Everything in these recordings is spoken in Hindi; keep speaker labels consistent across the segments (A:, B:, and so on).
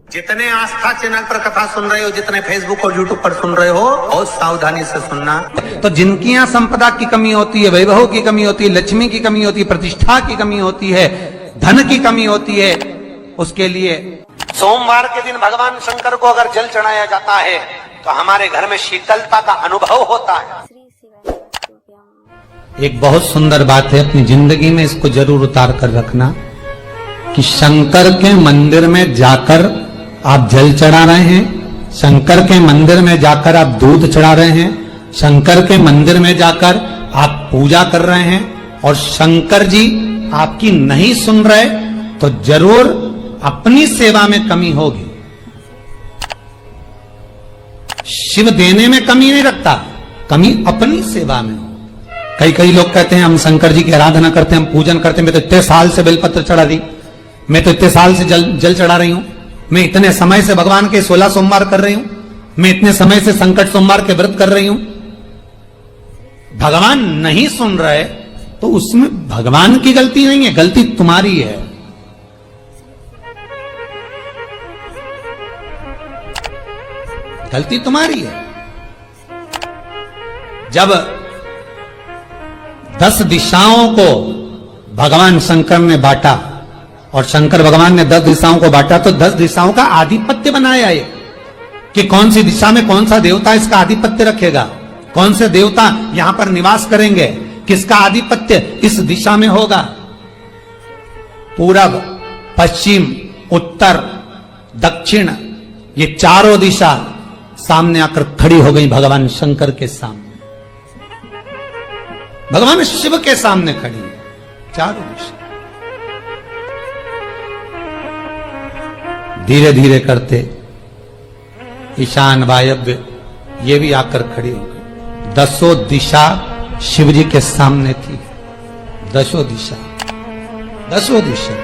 A: जितने आस्था चैनल पर कथा सुन रहे हो, जितने फेसबुक और यूट्यूब पर सुन रहे हो, बहुत सावधानी से सुनना। तो जिनकी यहाँ संपदा की कमी होती है, वैभव की कमी होती है, लक्ष्मी की कमी होती है, प्रतिष्ठा की कमी होती है, धन की कमी होती है, उसके लिए सोमवार के दिन भगवान शंकर को अगर जल चढ़ाया जाता है तो हमारे घर में शीतलता का अनुभव होता है। एक बहुत सुंदर बात है, अपनी जिंदगी में इसको जरूर उतार कर रखना कि शंकर के मंदिर में जाकर आप जल चढ़ा रहे हैं, शंकर के मंदिर में जाकर आप दूध चढ़ा रहे हैं, शंकर के मंदिर में जाकर आप पूजा कर रहे हैं और शंकर जी आपकी नहीं सुन रहे तो जरूर अपनी सेवा में कमी होगी। शिव देने में कमी नहीं रखता, कमी अपनी सेवा में। कई लोग कहते हैं हम शंकर जी की आराधना करते हैं, हम पूजन करते हैं, मैं तो इतने साल से बेलपत्र चढ़ा दी, मैं तो इतने साल से जल चढ़ा रही हूं, मैं इतने समय से भगवान के 16 सोमवार कर रही हूं, मैं इतने समय से संकट सोमवार के व्रत कर रही हूं। भगवान नहीं सुन रहे तो उसमें भगवान की गलती नहीं है, गलती तुम्हारी है। गलती तुम्हारी है। जब 10 दिशाओं को भगवान शंकर ने बांटा और शंकर भगवान ने 10 दिशाओं को बांटा तो 10 दिशाओं का आधिपत्य बनाया ये कि कौन सी दिशा में कौन सा देवता इसका आधिपत्य रखेगा, कौन से देवता यहां पर निवास करेंगे, किसका आधिपत्य इस दिशा में होगा। पूरब, पश्चिम, उत्तर, दक्षिण, ये चारों दिशा सामने आकर खड़ी हो गई भगवान शंकर के सामने, भगवान शिव के सामने खड़ी है चारों दिशा। धीरे धीरे करते ईशान, वायव्य ये भी आकर खड़ी हो गई। 10 दिशा शिव जी के सामने थी, 10 दिशा, 10 दिशा,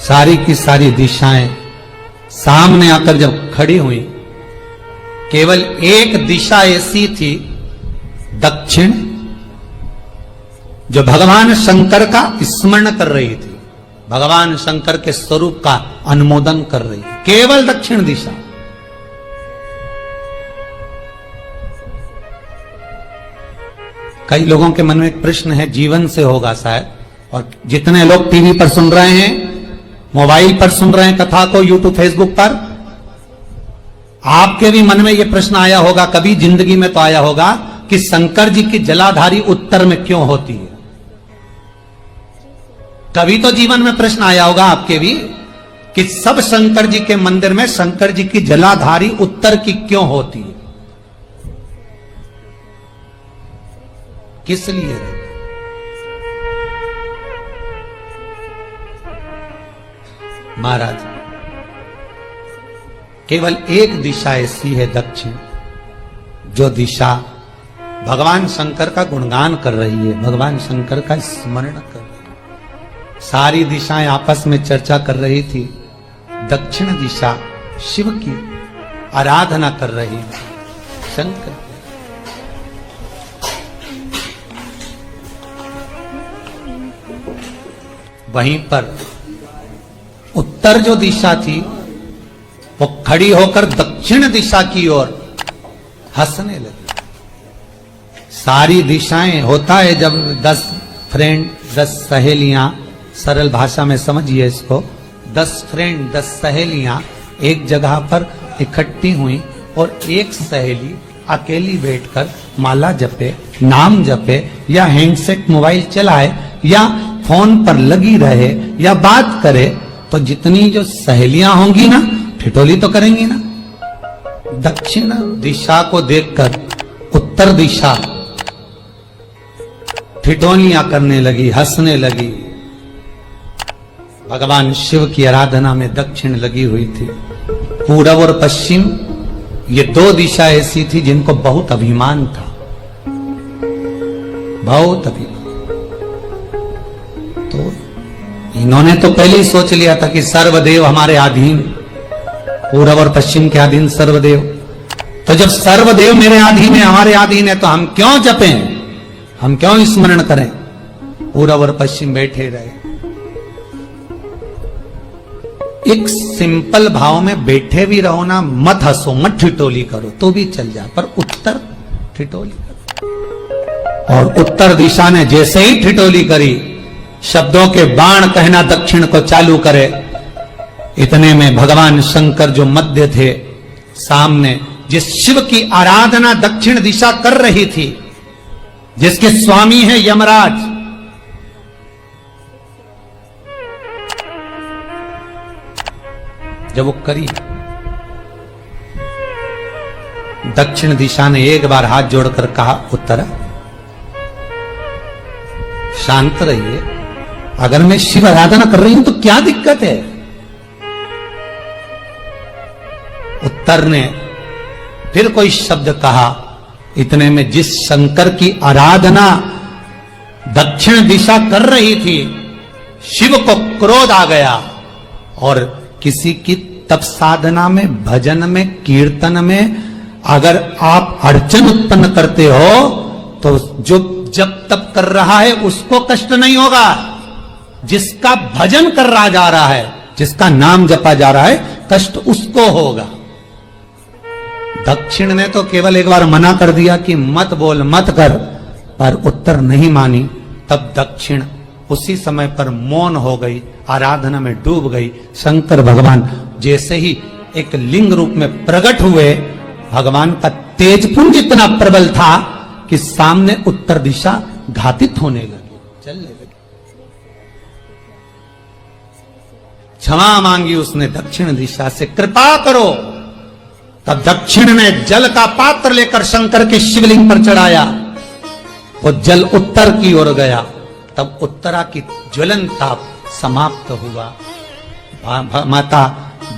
A: सारी की सारी दिशाएं सामने आकर जब खड़ी हुई, केवल एक दिशा ऐसी थी दक्षिण, जो भगवान शंकर का स्मरण कर रही थी, भगवान शंकर के स्वरूप का अनुमोदन कर रही थी, केवल दक्षिण दिशा। कई लोगों के मन में एक प्रश्न है, जीवन से होगा शायद, और जितने लोग टीवी पर सुन रहे हैं, मोबाइल पर सुन रहे हैं कथा को, यूट्यूब, फेसबुक पर, आपके भी मन में यह प्रश्न आया होगा, कभी जिंदगी में तो आया होगा कि शंकर जी की जलाधारी उत्तर में क्यों होती है। कभी तो जीवन में प्रश्न आया होगा आपके भी कि सब शंकर जी के मंदिर में शंकर जी की जलाधारी उत्तर की क्यों होती है, किस लिए। महाराज, केवल एक दिशा ऐसी है दक्षिण, जो दिशा भगवान शंकर का गुणगान कर रही है, भगवान शंकर का स्मरण कर रही है। सारी दिशाएं आपस में चर्चा कर रही थी, दक्षिण दिशा शिव की आराधना कर रही थी, शंकर। वहीं पर उत्तर जो दिशा थी वो खड़ी होकर दक्षिण दिशा की ओर हंसने लगी। सारी दिशाएं, होता है जब 10 फ्रेंड, 10 सहेलियां, सरल भाषा में समझिए इसको, 10 फ्रेंड, 10 सहेलियां एक जगह पर इकट्ठी हुई और एक सहेली अकेली बैठकर माला जपे, नाम जपे, या हैंडसेट मोबाइल चलाए, या फोन पर लगी रहे, या बात करे, तो जितनी जो सहेलियां होंगी ना, ठिठोली तो करेंगी ना। दक्षिण दिशा को देखकर उत्तर दिशा ठिठोलियां करने लगी, हंसने लगी। भगवान शिव की आराधना में दक्षिण लगी हुई थी। पूरब और पश्चिम, ये 2 दिशा ऐसी थी जिनको बहुत अभिमान था, बहुत अभिमान। तो इन्होंने तो पहले ही सोच लिया था कि सर्वदेव हमारे अधीन, पूरब और पश्चिम के अधीन सर्वदेव। तो जब सर्वदेव मेरे अधीन है, हमारे अधीन है, तो हम क्यों जपें, हम क्यों स्मरण करें। पूरब और पश्चिम बैठे रहे। एक सिंपल भाव में बैठे भी रहो ना, मत हंसो, मत ठिठोली करो तो भी चल जाए, पर उत्तर ठिठोली करो। और उत्तर दिशा ने जैसे ही ठिठोली करी, शब्दों के बाण कहना दक्षिण को चालू करे, इतने में भगवान शंकर जो मध्य थे सामने, जिस शिव की आराधना दक्षिण दिशा कर रही थी, जिसके स्वामी है यमराज, जब वो करी, दक्षिण दिशा ने एक बार हाथ जोड़कर कहा, उत्तरा शांत रहिए, अगर मैं शिव आराधना कर रही हूं तो क्या दिक्कत है। उत्तर ने फिर कोई शब्द कहा, इतने में जिस शंकर की आराधना दक्षिण दिशा कर रही थी, शिव को क्रोध आ गया और किसी की तप साधना में, भजन में, कीर्तन में अगर आप अड़चन उत्पन्न करते हो तो जो जब तप कर रहा है उसको कष्ट नहीं होगा, जिसका भजन कर रहा जा रहा है, जिसका नाम जपा जा रहा है, कष्ट उसको होगा। दक्षिण ने तो केवल एक बार मना कर दिया कि मत बोल, मत कर, पर उत्तर नहीं मानी। तब दक्षिण उसी समय पर मौन हो गई, आराधना में डूब गई। शंकर भगवान जैसे ही एक लिंग रूप में प्रकट हुए, भगवान का तेजपुंज इतना प्रबल था कि सामने उत्तर दिशा घातित होने लगी, चलने लगी। क्षमा मांगी उसने दक्षिण दिशा से, कृपा करो। तब दक्षिण ने जल का पात्र लेकर शंकर के शिवलिंग पर चढ़ाया, वो जल उत्तर की ओर गया। तब उत्तरा की ज्वलन ताप समाप्त हुआ। माता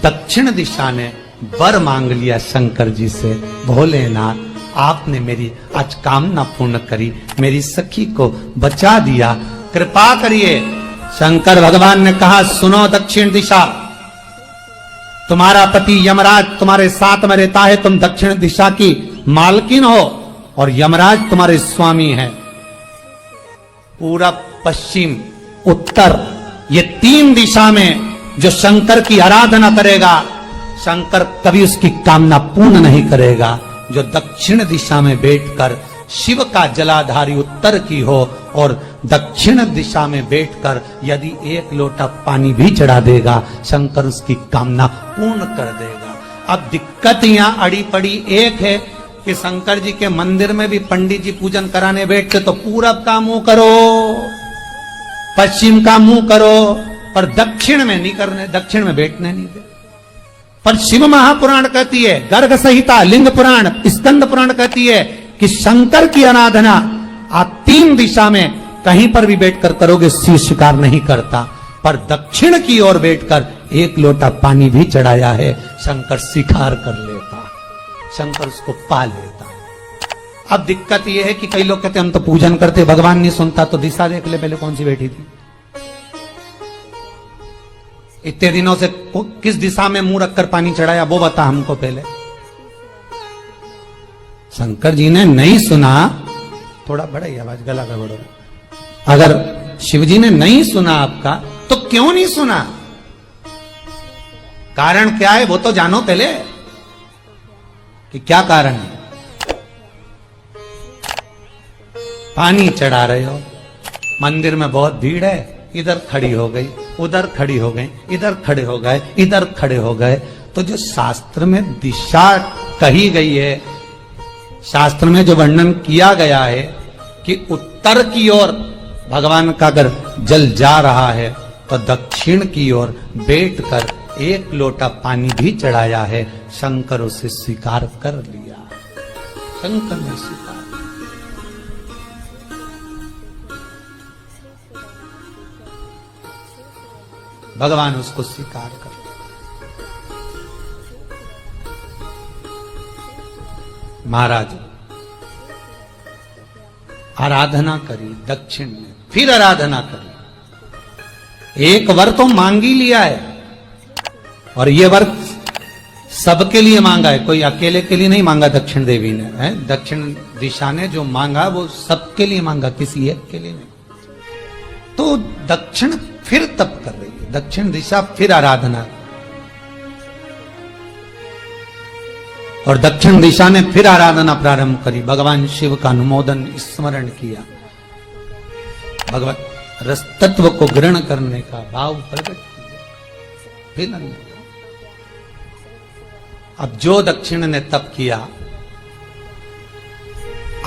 A: दक्षिण दिशा ने वर मांग लिया शंकर जी से, भोलेनाथ आपने मेरी आज कामना पूर्ण करी, मेरी सखी को बचा दिया, कृपा करिए। शंकर भगवान ने कहा, सुनो दक्षिण दिशा, तुम्हारा पति यमराज तुम्हारे साथ में रहता है, तुम दक्षिण दिशा की मालकिन हो और यमराज तुम्हारे स्वामी हैं। पूरब, पश्चिम, उत्तर, ये तीन दिशा में जो शंकर की आराधना करेगा, शंकर कभी उसकी कामना पूर्ण नहीं करेगा। जो दक्षिण दिशा में बैठकर शिव का जलाधारी उत्तर की हो और दक्षिण दिशा में बैठकर यदि एक लोटा पानी भी चढ़ा देगा, शंकर उसकी कामना पूर्ण कर देगा। अब दिक्कत यहां अड़ी पड़ी एक है कि शंकर जी के मंदिर में भी पंडित जी पूजन कराने बैठते तो पूरब का मुंह करो, पश्चिम का मुंह करो, पर दक्षिण में नहीं करने, दक्षिण में बैठने नहीं दे। पर शिव महापुराण कहती है, गर्ग संहिता, लिंग पुराण, स्कंद पुराण कहती है कि शंकर की आराधना आप तीन दिशा में कहीं पर भी बैठकर करोगे, शिव स्वीकार नहीं करता। पर दक्षिण की ओर बैठकर एक लोटा पानी भी चढ़ाया है, शंकर स्वीकार कर लेता, शंकर उसको पा लेता। अब दिक्कत यह है कि कई लोग कहते हम तो पूजन करते, भगवान नहीं सुनता, तो दिशा देख ले पहले कौन सी बैठी थी। इतने दिनों से किस दिशा में मुंह रखकर पानी चढ़ाया, वो बता हमको पहले। शंकर जी ने नहीं सुना, थोड़ा बढ़ाई आवाज, गला का बढ़ो। अगर शिव जी ने नहीं सुना आपका, तो क्यों नहीं सुना, कारण क्या है वो तो जानो पहले कि क्या कारण है। पानी चढ़ा रहे हो, मंदिर में बहुत भीड़ है, इधर खड़ी हो गई, उधर खड़ी हो गई, इधर खड़े हो गए, इधर खड़े हो गए। तो जो शास्त्र में दिशा कही गई है, शास्त्र में जो वर्णन किया गया है कि उत्तर की ओर भगवान का अगर जल जा रहा है तो दक्षिण की ओर बैठकर एक लोटा पानी भी चढ़ाया है, शंकर उसे स्वीकार कर लिया, शंकर ने स्वीकार। भगवान उसको स्वीकार कर। महाराज आराधना करी दक्षिण में, फिर आराधना करी। एक वर तो मांग ही लिया है, और ये वर सबके लिए मांगा है, कोई अकेले के लिए नहीं मांगा दक्षिण देवी ने, है दक्षिण दिशा ने जो मांगा वो सबके लिए मांगा, किसी एक के लिए नहीं। तो दक्षिण फिर तप कर रही है, दक्षिण दिशा फिर आराधना और दक्षिण दिशा ने फिर आराधना प्रारंभ करी, भगवान शिव का अनुमोदन स्मरण किया, भगवान रस तत्व को ग्रहण करने का भाव प्रकट किया। फिर अब जो दक्षिण ने तप किया,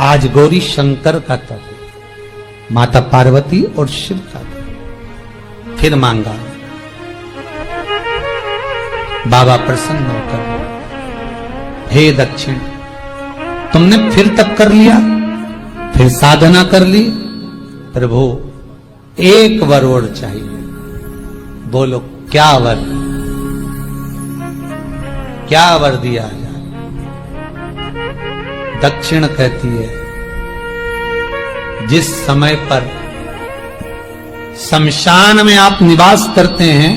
A: आज गौरी शंकर का तप है, माता पार्वती और शिव का तप। फिर मांगा, बाबा प्रसन्न होकर, हे दक्षिण, तुमने फिर तप कर लिया, फिर साधना कर ली, प्रभु एक वर और चाहिए। बोलो क्या वर, क्या वर दिया जाए? दक्षिण कहती है, जिस समय पर शमशान में आप निवास करते हैं,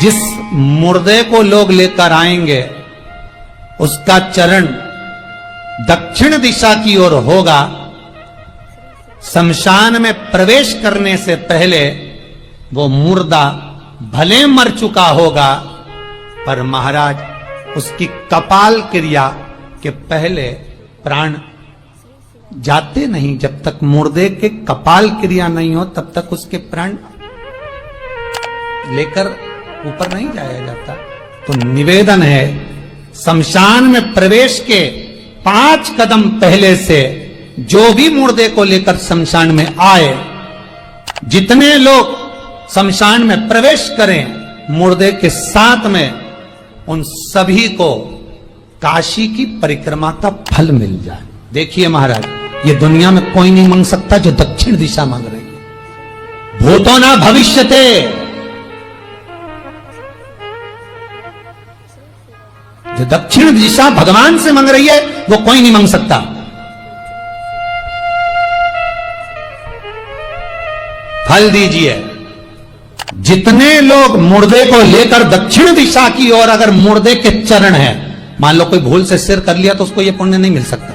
A: जिस मुर्दे को लोग लेकर आएंगे, उसका चरण दक्षिण दिशा की ओर होगा। शमशान में प्रवेश करने से पहले वो मुर्दा भले मर चुका होगा, पर महाराज उसकी कपाल क्रिया के पहले प्राण जाते नहीं। जब तक मुर्दे के कपाल क्रिया नहीं हो, तब तक उसके प्राण लेकर ऊपर नहीं जाया जाता। तो निवेदन है, शमशान में प्रवेश के 5 कदम पहले से जो भी मुर्दे को लेकर शमशान में आए, जितने लोग शमशान में प्रवेश करें मुर्दे के साथ में, उन सभी को काशी की परिक्रमा का फल मिल जाए। देखिए महाराज, ये दुनिया में कोई नहीं मांग सकता जो दक्षिण दिशा मांग रही है। भूतो ना भविष्यते, जो दक्षिण दिशा भगवान से मांग रही है वो कोई नहीं मांग सकता। फल दीजिए। जितने लोग मुर्दे को लेकर दक्षिण दिशा की ओर, अगर मुर्दे के चरण है, मान लो कोई भूल से सिर कर लिया तो उसको ये पुण्य नहीं मिल सकता,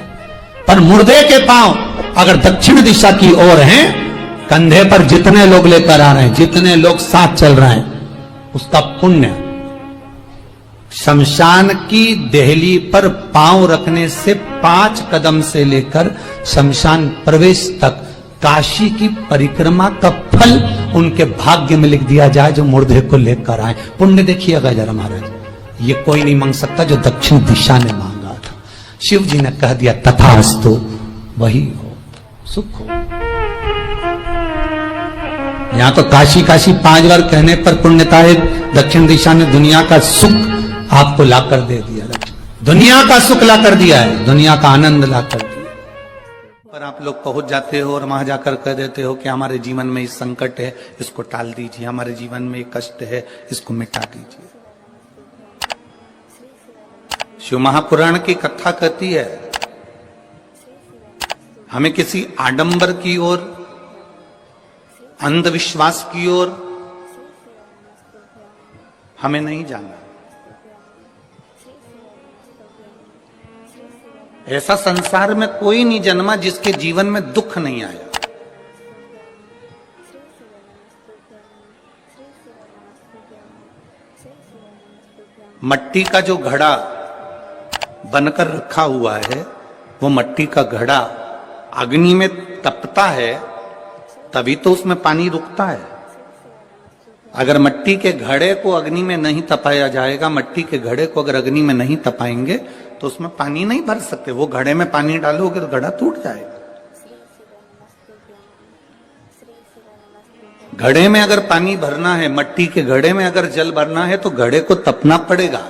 A: पर मुर्दे के पांव अगर दक्षिण दिशा की ओर हैं, कंधे पर जितने लोग लेकर आ रहे हैं, जितने लोग साथ चल रहे हैं, उसका पुण्य शमशान की देहली पर पांव रखने से 5 कदम से लेकर शमशान प्रवेश तक काशी की परिक्रमा का फल उनके भाग्य में लिख दिया जाए, जो मुर्दे को लेकर आए। पुण्य देखिएगा जरा महाराज, ये कोई नहीं मांग सकता जो दक्षिण दिशा ने मांगा था। शिव जी ने कह दिया तथास्तु, वही हो, सुख हो। यहां तो काशी काशी 5 बार कहने पर पुण्यता है, दक्षिण दिशा ने दुनिया का सुख आपको लाकर दे दिया, दुनिया का सुख लाकर दिया है, दुनिया का आनंद लाकर दिया। पर आप लोग पहुंच जाते हो और वहां जाकर कह देते हो कि हमारे जीवन में इस संकट है, इसको टाल दीजिए, हमारे जीवन में एक कष्ट है, इसको मिटा दीजिए। शिव महापुराण की कथा कहती है, हमें किसी आडंबर की ओर, अंधविश्वास की ओर हमें नहीं जाना। ऐसा संसार में कोई नहीं जन्मा जिसके जीवन में दुख नहीं आया। मट्टी का जो घड़ा बनकर रखा हुआ है, वो मट्टी का घड़ा अग्नि में तपता है, तभी तो उसमें पानी रुकता है। अगर मट्टी के घड़े को अग्नि में नहीं तपाया जाएगा, मट्टी के घड़े को अगर अग्नि में नहीं तपाएंगे तो उसमें पानी नहीं भर सकते। वो घड़े में पानी डालोगे तो घड़ा टूट जाएगा। घड़े में अगर पानी भरना है, मट्टी के घड़े में अगर जल भरना है, तो घड़े को तपना पड़ेगा।